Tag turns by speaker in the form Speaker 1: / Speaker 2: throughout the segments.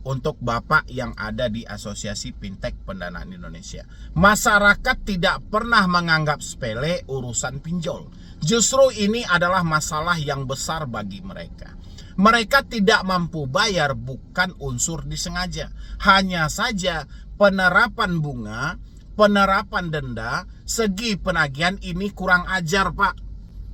Speaker 1: untuk Bapak yang ada di Asosiasi Fintech Pendanaan Indonesia. Masyarakat tidak pernah menganggap sepele urusan pinjol. Justru ini adalah masalah yang besar bagi mereka. Mereka tidak mampu bayar bukan unsur disengaja. Hanya saja penerapan bunga, penerapan denda, segi penagihan ini kurang ajar, Pak.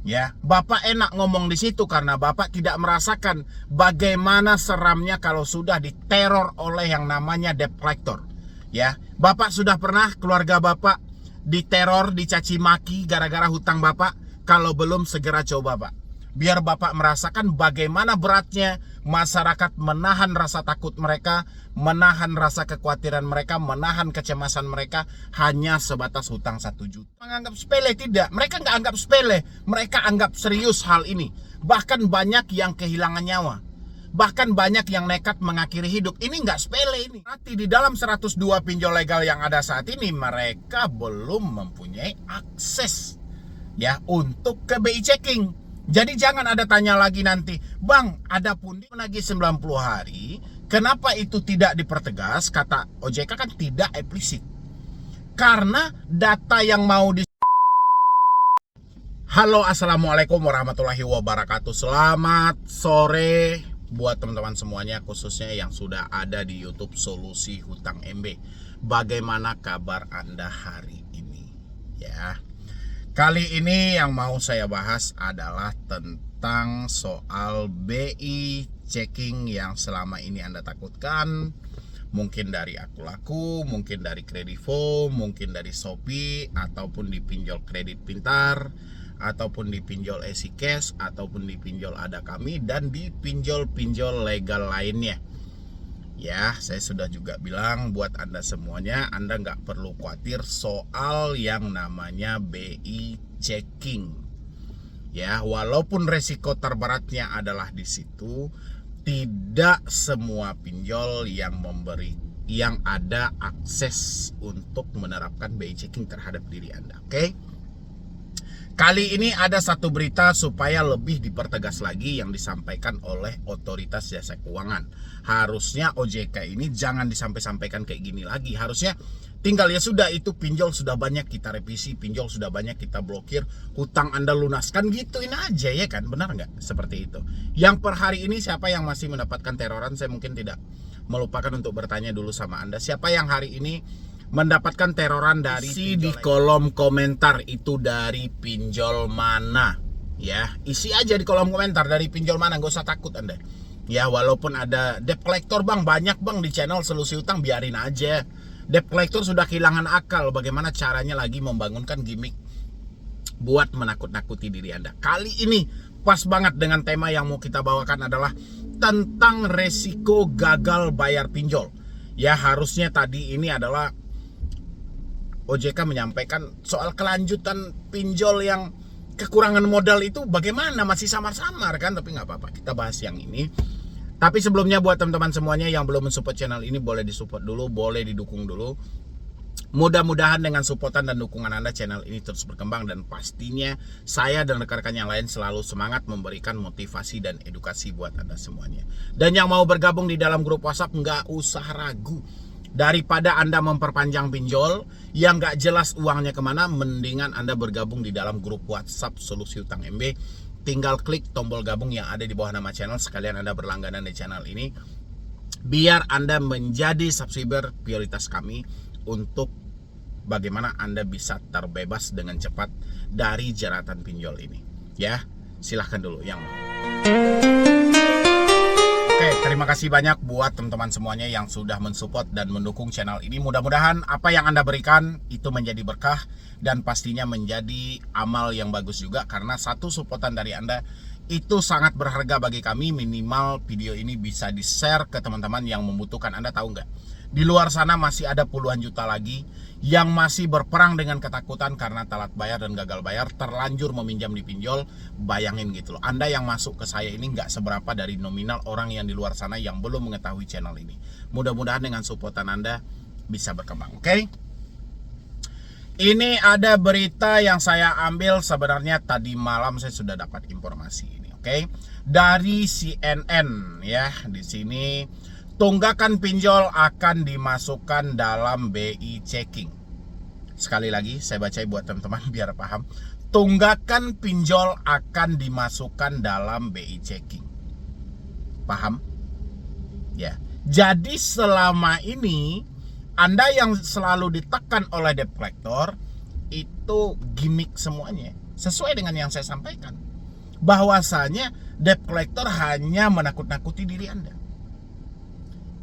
Speaker 1: Ya, Bapak enak ngomong di situ karena Bapak tidak merasakan bagaimana seramnya kalau sudah diteror oleh yang namanya debt collector. Ya, Bapak sudah pernah keluarga Bapak diteror, dicaci maki gara-gara hutang Bapak? Kalau belum, segera coba, Pak. Biar Bapak merasakan bagaimana beratnya masyarakat menahan rasa takut mereka, menahan rasa kekhawatiran mereka, menahan kecemasan mereka hanya sebatas hutang 1 juta. Menganggap sepele tidak, mereka nggak anggap sepele, mereka anggap serius hal ini. Bahkan banyak yang kehilangan nyawa, bahkan banyak yang nekat mengakhiri hidup. Ini nggak sepele ini. Berarti di dalam 102 pinjol legal yang ada saat ini, mereka belum mempunyai akses ya untuk ke BI checking. Jadi jangan ada tanya lagi nanti, Bang, ada pundi lagi 90 hari, kenapa itu tidak dipertegas? Kata OJK kan tidak eksplisit. Karena data yang mau di... Halo, assalamualaikum warahmatullahi wabarakatuh. Selamat sore buat teman-teman semuanya, khususnya yang sudah ada di YouTube Solusi Hutang MB. Bagaimana kabar Anda hari ini? Ya. Kali ini yang mau saya bahas adalah tentang soal BI checking yang selama ini Anda takutkan. Mungkin dari Akulaku, mungkin dari Kredivo, mungkin dari Shopee, ataupun dipinjol Kredit Pintar, ataupun dipinjol EasyCash, ataupun dipinjol Ada Kami, dan dipinjol-pinjol legal lainnya. Ya, saya sudah juga bilang buat Anda semuanya, Anda nggak perlu khawatir soal yang namanya BI checking. Ya, walaupun resiko terberatnya adalah di situ, tidak semua pinjol yang ada akses untuk menerapkan BI checking terhadap diri Anda. Oke? Kali ini ada satu berita supaya lebih dipertegas lagi yang disampaikan oleh Otoritas Jasa Keuangan. Harusnya OJK ini jangan disampaikan kayak gini lagi. Harusnya tinggal ya sudah, itu pinjol sudah banyak kita revisi, pinjol sudah banyak kita blokir, hutang Anda lunaskan, gituin aja ya kan, benar nggak? Seperti itu. Yang per hari ini siapa yang masih mendapatkan teroran, saya mungkin tidak melupakan untuk bertanya dulu sama Anda. Siapa yang hari ini mendapatkan teroran dari isi di kolom komentar itu dari pinjol mana ya, isi aja di kolom komentar dari pinjol mana, gak usah takut Anda ya. Walaupun ada debt collector, Bang, banyak Bang di channel Solusi Hutang, biarin aja. Debt collector sudah kehilangan akal bagaimana caranya lagi membangunkan gimmick buat menakut-nakuti diri Anda. Kali ini pas banget dengan tema yang mau kita bawakan adalah tentang resiko gagal bayar pinjol ya. Harusnya tadi ini adalah OJK menyampaikan soal kelanjutan pinjol yang kekurangan modal itu bagaimana, masih samar-samar kan, tapi nggak apa-apa, kita bahas yang ini. Tapi sebelumnya buat teman-teman semuanya yang belum mensupport channel ini, boleh disupport dulu, boleh didukung dulu. Mudah-mudahan dengan supportan dan dukungan Anda, channel ini terus berkembang, dan pastinya saya dan rekan-rekan yang lain selalu semangat memberikan motivasi dan edukasi buat Anda semuanya. Dan yang mau bergabung di dalam grup WhatsApp, nggak usah ragu. Daripada Anda memperpanjang pinjol yang gak jelas uangnya kemana, mendingan Anda bergabung di dalam grup WhatsApp Solusi Hutang MB. Tinggal klik tombol gabung yang ada di bawah nama channel, sekalian Anda berlangganan di channel ini, biar Anda menjadi subscriber prioritas kami untuk bagaimana Anda bisa terbebas dengan cepat dari jeratan pinjol ini. Ya, silahkan dulu yang mau. Oke, terima kasih banyak buat teman-teman semuanya yang sudah mensupport dan mendukung channel ini. Mudah-mudahan apa yang Anda berikan itu menjadi berkah dan pastinya menjadi amal yang bagus juga, karena satu supportan dari Anda itu sangat berharga bagi kami. Minimal video ini bisa di-share ke teman-teman yang membutuhkan. Anda tahu nggak? Di luar sana masih ada puluhan juta lagi yang masih berperang dengan ketakutan karena telat bayar dan gagal bayar, terlanjur meminjam di pinjol. Bayangin gitu loh, Anda yang masuk ke saya ini nggak seberapa dari nominal orang yang di luar sana yang belum mengetahui channel ini. Mudah-mudahan dengan supportan Anda bisa berkembang, oke? Ini ada berita yang saya ambil sebenarnya tadi malam, saya sudah dapat informasi ini, oke? Dari CNN ya, di sini tunggakan pinjol akan dimasukkan dalam BI checking. Sekali lagi saya baca buat teman-teman biar paham. Tunggakan pinjol akan dimasukkan dalam BI checking. Paham? Ya. Jadi selama ini Anda yang selalu ditekan oleh debt collector itu gimmick semuanya. Sesuai dengan yang saya sampaikan. Bahwasanya debt collector hanya menakut-nakuti diri Anda.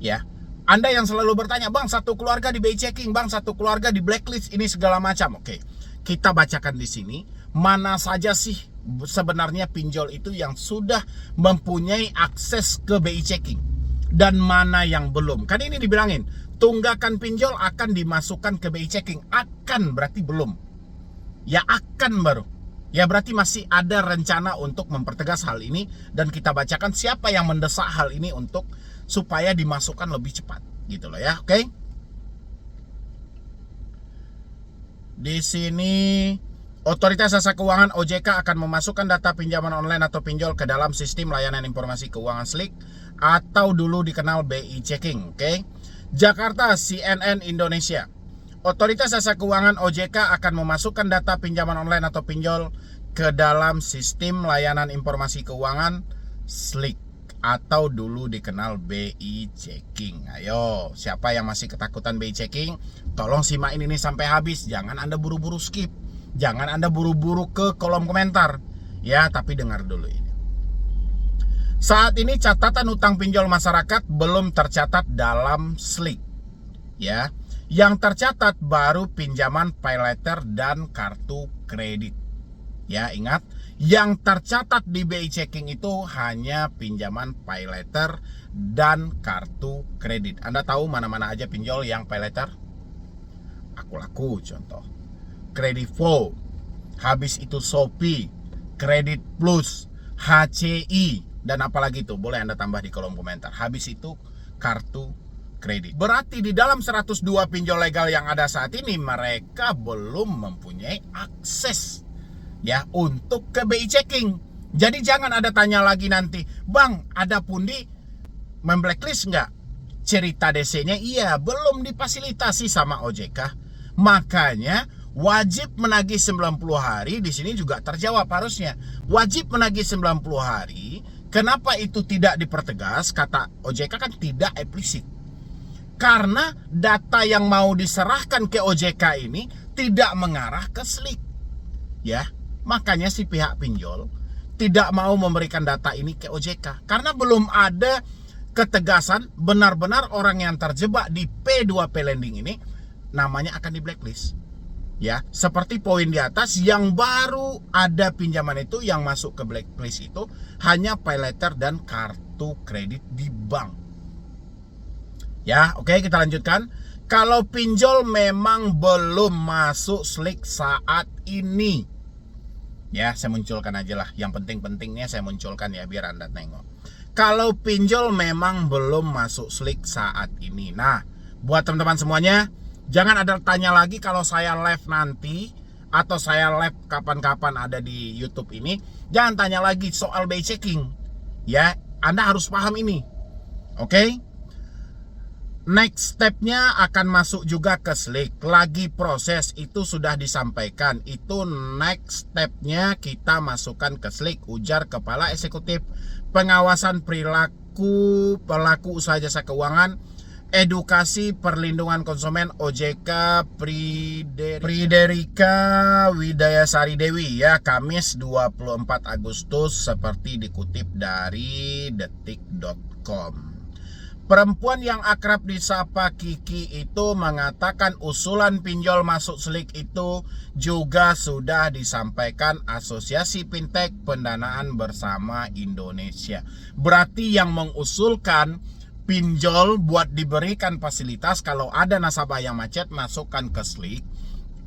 Speaker 1: Ya. Anda yang selalu bertanya, "Bang, satu keluarga di BI checking, Bang, satu keluarga di blacklist, ini segala macam." Oke. Kita bacakan di sini mana saja sih sebenarnya pinjol itu yang sudah mempunyai akses ke BI checking dan mana yang belum. Kan ini dibilangin, tunggakan pinjol akan dimasukkan ke BI checking. Akan berarti belum. Ya akan baru. Ya berarti masih ada rencana untuk mempertegas hal ini dan kita bacakan siapa yang mendesak hal ini untuk supaya dimasukkan lebih cepat gitu loh ya. Oke. Di sini Otoritas Jasa Keuangan OJK akan memasukkan data pinjaman online atau pinjol ke dalam sistem layanan informasi keuangan SLIK atau dulu dikenal BI checking. Oke. Jakarta, CNN Indonesia. Otoritas Jasa Keuangan OJK akan memasukkan data pinjaman online atau pinjol ke dalam sistem layanan informasi keuangan SLIK atau dulu dikenal BI checking. Ayo, siapa yang masih ketakutan BI checking? Tolong simak ini sampai habis. Jangan Anda buru-buru skip. Jangan Anda buru-buru ke kolom komentar. Ya, tapi dengar dulu ini. Saat ini catatan utang pinjol masyarakat belum tercatat dalam SLIK. Ya. Yang tercatat baru pinjaman pay letter dan kartu kredit. Ya, ingat, yang tercatat di BI checking itu hanya pinjaman pay letter dan kartu kredit. Anda tahu mana-mana aja pinjol yang pay letter? Aku laku contoh. Kredivo, habis itu Shopee, Kredit Plus, HCI, dan apalagi itu boleh Anda tambah di kolom komentar. Habis itu kartu kredit. Berarti di dalam 102 pinjol legal yang ada saat ini mereka belum mempunyai akses ya untuk ke BI checking. Jadi jangan ada tanya lagi nanti, "Bang, ada pundi memblacklist nggak?" Cerita DC-nya iya, belum difasilitasi sama OJK. Makanya wajib menagih 90 hari di sini juga terjawab harusnya. Wajib menagih 90 hari. Kenapa itu tidak dipertegas? Kata OJK kan tidak eksplisit. Karena data yang mau diserahkan ke OJK ini tidak mengarah ke SLIK. Ya, makanya si pihak pinjol tidak mau memberikan data ini ke OJK karena belum ada ketegasan benar-benar orang yang terjebak di P2P lending ini namanya akan di blacklist. Ya, seperti poin di atas yang baru ada pinjaman itu yang masuk ke blacklist itu hanya pay letter dan kartu kredit di bank. Ya, oke, kita lanjutkan. Kalau pinjol memang belum masuk SLIK saat ini. Ya, saya munculkan aja lah. Yang penting-pentingnya saya munculkan ya biar Anda tengok. Kalau pinjol memang belum masuk SLIK saat ini. Nah, buat teman-teman semuanya, jangan ada tanya lagi kalau saya live nanti atau saya live kapan-kapan ada di YouTube ini. Jangan tanya lagi soal BI checking. Ya, Anda harus paham ini. Oke? Next stepnya akan masuk juga ke SLIK. Lagi proses itu sudah disampaikan. Itu next stepnya kita masukkan ke SLIK. Ujar Kepala Eksekutif Pengawasan Perilaku Pelaku Usaha Jasa Keuangan Edukasi Perlindungan Konsumen OJK Friderika Widayasari Dewi ya, Kamis 24 Agustus seperti dikutip dari detik.com. Perempuan yang akrab disapa Kiki itu mengatakan usulan pinjol masuk SLIK itu juga sudah disampaikan Asosiasi Fintech Pendanaan Bersama Indonesia. Berarti yang mengusulkan pinjol buat diberikan fasilitas kalau ada nasabah yang macet masukkan ke SLIK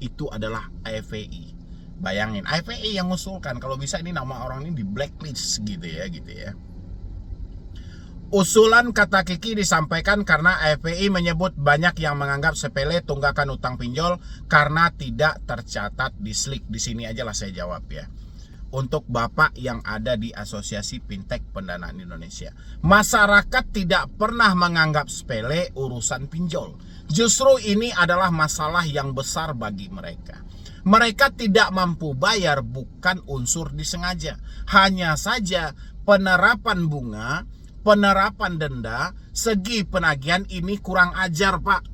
Speaker 1: itu adalah AFVI. Bayangin, AFVI yang mengusulkan, kalau bisa ini nama orang ini di blacklist gitu ya. Usulan kata Kiki disampaikan karena AFPI menyebut banyak yang menganggap sepele tunggakan utang pinjol karena tidak tercatat di SLIK. Di sini aja lah saya jawab ya. untuk Bapak yang ada di Asosiasi Fintech Pendanaan Indonesia. Masyarakat tidak pernah menganggap sepele urusan pinjol. Justru ini adalah masalah yang besar bagi mereka. Mereka tidak mampu bayar bukan unsur disengaja. Hanya saja penerapan bunga, penerapan denda, segi penagihan ini kurang ajar, Pak.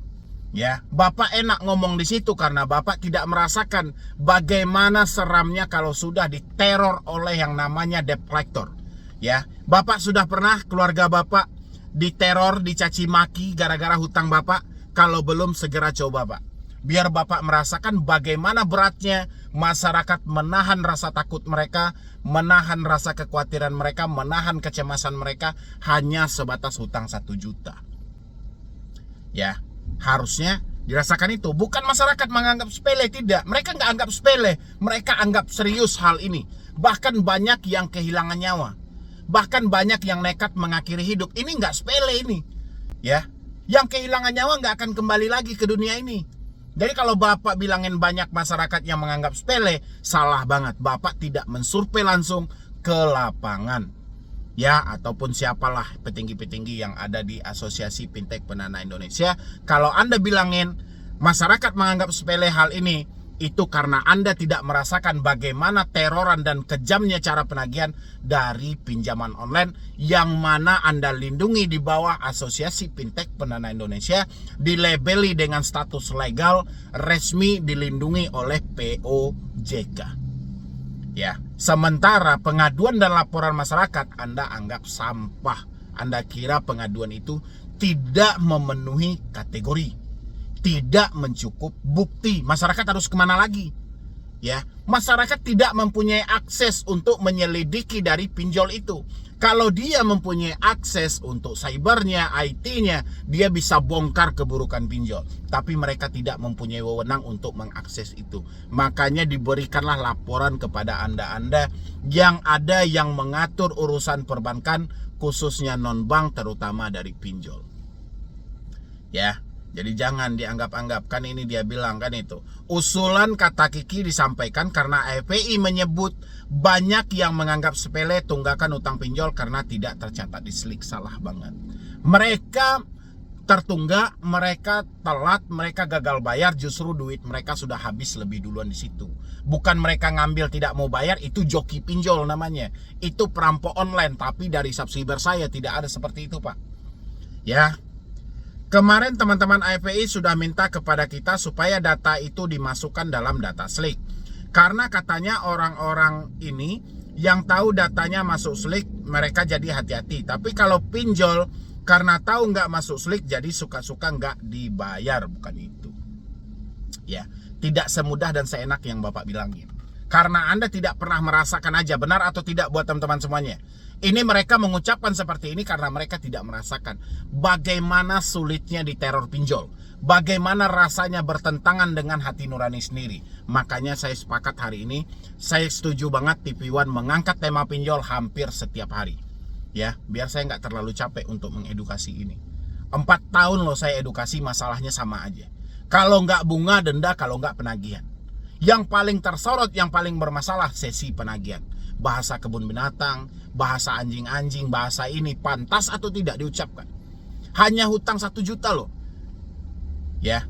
Speaker 1: Ya, Bapak enak ngomong di situ karena Bapak tidak merasakan bagaimana seramnya kalau sudah diteror oleh yang namanya debt collector. Ya, Bapak sudah pernah keluarga Bapak diteror, dicaci maki gara-gara hutang Bapak? Kalau belum, segera coba, Pak. Biar Bapak merasakan bagaimana beratnya masyarakat menahan rasa takut mereka, menahan rasa kekhawatiran mereka, menahan kecemasan mereka hanya sebatas hutang 1 juta. Ya, harusnya dirasakan itu. Bukan masyarakat menganggap sepele, tidak. Mereka nggak anggap sepele, mereka anggap serius hal ini. Bahkan banyak yang kehilangan nyawa, bahkan banyak yang nekat mengakhiri hidup. Ini nggak sepele ini, ya. Yang kehilangan nyawa nggak akan kembali lagi ke dunia ini. Jadi kalau Bapak bilangin banyak masyarakat yang menganggap sepele, salah banget. Bapak tidak mensurvei langsung ke lapangan, ya, ataupun siapalah petinggi-petinggi yang ada di Asosiasi Fintech Pendanaan Indonesia. Kalau Anda bilangin masyarakat menganggap sepele hal ini, itu karena Anda tidak merasakan bagaimana teroran dan kejamnya cara penagihan dari pinjaman online yang mana Anda lindungi di bawah Asosiasi Fintech Pendanaan Indonesia, dilabeli dengan status legal, resmi, dilindungi oleh POJK. Ya, sementara pengaduan dan laporan masyarakat Anda anggap sampah. Anda kira pengaduan itu tidak memenuhi kategori, tidak mencukup bukti. Masyarakat harus kemana lagi? Ya, masyarakat tidak mempunyai akses untuk menyelidiki dari pinjol itu. Kalau dia mempunyai akses untuk cybernya, IT-nya, dia bisa bongkar keburukan pinjol. Tapi mereka tidak mempunyai wewenang untuk mengakses itu. Makanya diberikanlah laporan kepada Anda-Anda yang ada yang mengatur urusan perbankan, khususnya non-bank, terutama dari pinjol. Ya, jadi jangan dianggap-anggap, kan ini dia bilang kan itu. Usulan kata Kiki disampaikan karena FPI menyebut banyak yang menganggap sepele tunggakan utang pinjol karena tidak tercatat di SLIK. Salah banget. Mereka tertunggak, mereka telat, mereka gagal bayar, justru duit mereka sudah habis lebih duluan di situ. Bukan mereka ngambil tidak mau bayar, itu joki pinjol namanya. Itu perampok online, tapi dari subscriber saya tidak ada seperti itu, Pak. Ya. Kemarin teman-teman AFPI sudah minta kepada kita supaya data itu dimasukkan dalam data SLIK. Karena katanya orang-orang ini yang tahu datanya masuk SLIK, mereka jadi hati-hati. Tapi kalau pinjol, karena tahu nggak masuk SLIK, jadi suka-suka nggak dibayar. Bukan itu. Ya, tidak semudah dan seenak yang Bapak bilangin. Karena Anda tidak pernah merasakan aja, benar atau tidak buat teman-teman semuanya. Ini mereka mengucapkan seperti ini karena mereka tidak merasakan bagaimana sulitnya diteror pinjol. Bagaimana rasanya bertentangan dengan hati nurani sendiri. Makanya saya sepakat hari ini, saya setuju banget TV One mengangkat tema pinjol hampir setiap hari. Ya, biar saya nggak terlalu capek untuk mengedukasi ini. 4 tahun loh saya edukasi, masalahnya sama aja. Kalau nggak bunga, denda, kalau nggak penagihan. Yang paling tersorot, yang paling bermasalah, sesi penagihan. Bahasa kebun binatang, bahasa anjing-anjing, bahasa ini pantas atau tidak diucapkan. Hanya hutang 1 juta loh. Ya,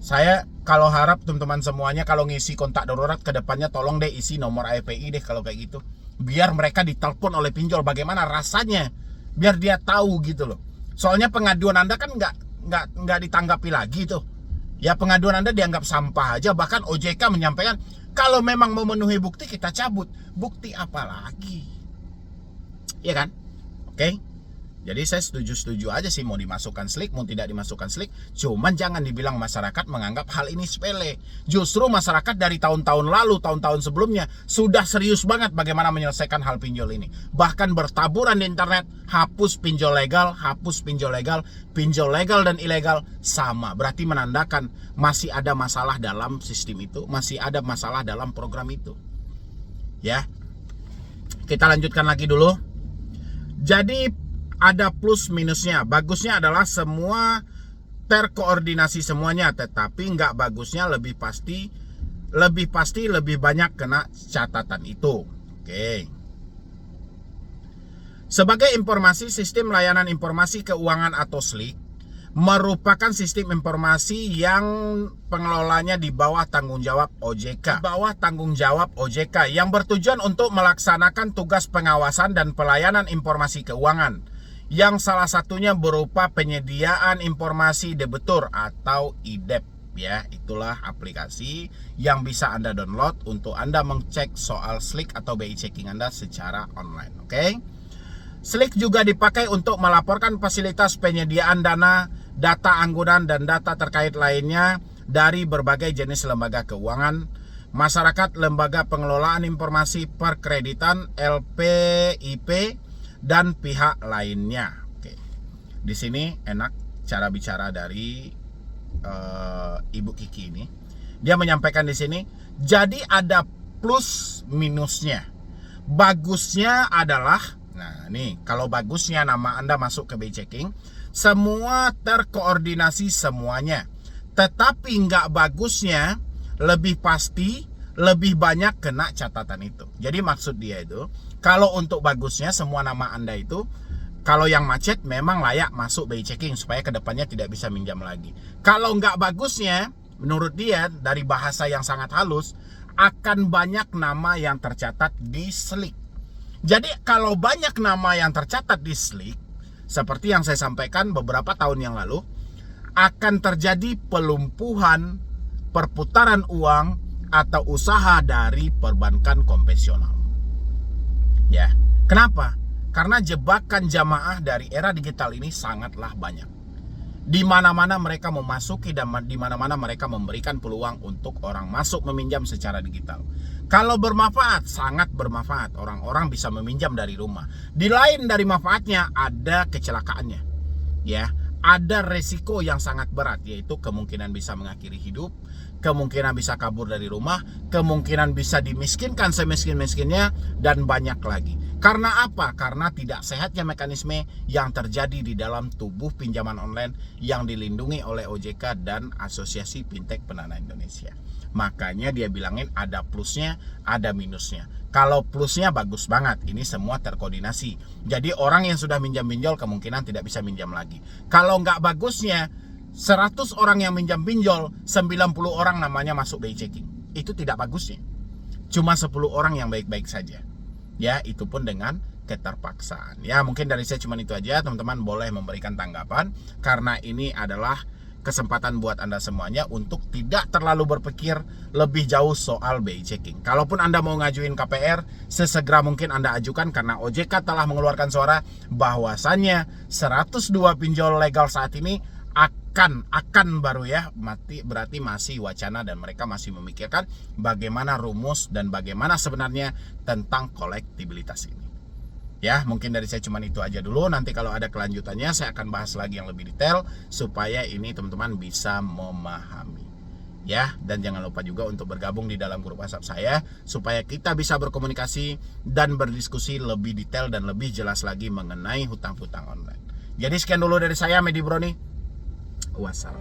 Speaker 1: saya kalau harap teman-teman semuanya kalau ngisi kontak darurat ke depannya tolong deh isi nomor AFPI deh kalau kayak gitu. Biar mereka ditelepon oleh pinjol bagaimana rasanya. Biar dia tahu gitu loh. Soalnya pengaduan Anda kan nggak ditanggapi lagi tuh. Ya, pengaduan Anda dianggap sampah aja. Bahkan OJK menyampaikan kalau memang memenuhi bukti kita cabut. Bukti apa lagi? Iya kan? Oke. Jadi saya setuju-setuju aja sih mau dimasukkan SLIK, mau tidak dimasukkan SLIK. Cuman jangan dibilang masyarakat menganggap hal ini sepele. Justru masyarakat dari tahun-tahun lalu, tahun-tahun sebelumnya sudah serius banget bagaimana menyelesaikan hal pinjol ini. Bahkan bertaburan di internet, hapus pinjol legal, hapus pinjol legal dan ilegal sama. Berarti menandakan masih ada masalah dalam sistem itu, masih ada masalah dalam program itu. Ya. Kita lanjutkan lagi dulu. Jadi ada plus minusnya. Bagusnya adalah semua terkoordinasi semuanya, tetapi nggak bagusnya lebih pasti lebih banyak kena catatan itu. Oke. Sebagai informasi, sistem layanan informasi keuangan atau SLIK merupakan sistem informasi yang pengelolanya di bawah tanggung jawab OJK. Yang bertujuan untuk melaksanakan tugas pengawasan dan pelayanan informasi keuangan, yang salah satunya berupa penyediaan informasi debitur atau IDEP. Ya, itulah aplikasi yang bisa Anda download untuk Anda mengecek soal SLIK atau BI checking Anda secara online. Oke. SLIK juga dipakai untuk melaporkan fasilitas penyediaan dana, data anggunan dan data terkait lainnya dari berbagai jenis lembaga keuangan, masyarakat, lembaga pengelolaan informasi perkreditan, LPIP, dan pihak lainnya. Oke. Di sini enak cara bicara dari Ibu Kiki ini. Dia menyampaikan di sini, jadi ada plus minusnya. Bagusnya adalah, nah nih, kalau bagusnya nama Anda masuk ke BI checking, semua terkoordinasi semuanya. Tetapi nggak bagusnya, lebih pasti, lebih banyak kena catatan itu. Jadi maksud dia itu, kalau untuk bagusnya semua nama Anda itu, kalau yang macet memang layak masuk BI checking supaya kedepannya tidak bisa minjam lagi. Kalau nggak bagusnya, menurut dia dari bahasa yang sangat halus, akan banyak nama yang tercatat di SLIK. Jadi kalau banyak nama yang tercatat di SLIK, seperti yang saya sampaikan beberapa tahun yang lalu, akan terjadi pelumpuhan perputaran uang atau usaha dari perbankan konvensional. Ya, kenapa? Karena jebakan jamaah dari era digital ini sangatlah banyak. Di mana-mana mereka memasuki dan di mana-mana mereka memberikan peluang untuk orang masuk meminjam secara digital. Kalau bermanfaat, sangat bermanfaat. Orang-orang bisa meminjam dari rumah. Di lain dari manfaatnya ada kecelakaannya. Ya, ada resiko yang sangat berat, yaitu kemungkinan bisa mengakhiri hidup, kemungkinan bisa kabur dari rumah, kemungkinan bisa dimiskinkan semiskin-miskinnya, dan banyak lagi. Karena apa? Karena tidak sehatnya mekanisme yang terjadi di dalam tubuh pinjaman online yang dilindungi oleh OJK dan Asosiasi Fintech Pendanaan Indonesia. Makanya dia bilangin ada plusnya, ada minusnya. Kalau plusnya bagus banget, ini semua terkoordinasi. Jadi orang yang sudah minjam pinjol kemungkinan tidak bisa minjam lagi. Kalau nggak bagusnya, 100 orang yang minjam pinjol, 90 orang namanya masuk BI checking. Itu tidak bagusnya. Cuma 10 orang yang baik-baik saja. Ya, itu pun dengan keterpaksaan. Ya, mungkin dari saya cuma itu aja. Teman-teman boleh memberikan tanggapan, karena ini adalah kesempatan buat Anda semuanya untuk tidak terlalu berpikir lebih jauh soal BI checking. Kalaupun Anda mau ngajuin KPR, sesegera mungkin Anda ajukan, karena OJK telah mengeluarkan suara bahwasannya 102 pinjol legal saat ini akan baru ya, berarti masih wacana dan mereka masih memikirkan bagaimana rumus dan bagaimana sebenarnya tentang kolektibilitas ini. Ya, mungkin dari saya cuma itu aja dulu. Nanti kalau ada kelanjutannya saya akan bahas lagi yang lebih detail supaya ini teman-teman bisa memahami. Ya, dan jangan lupa juga untuk bergabung di dalam grup WhatsApp saya supaya kita bisa berkomunikasi dan berdiskusi lebih detail dan lebih jelas lagi mengenai hutang-hutang online. Jadi sekian dulu dari saya, Medi Broni. Wassalam.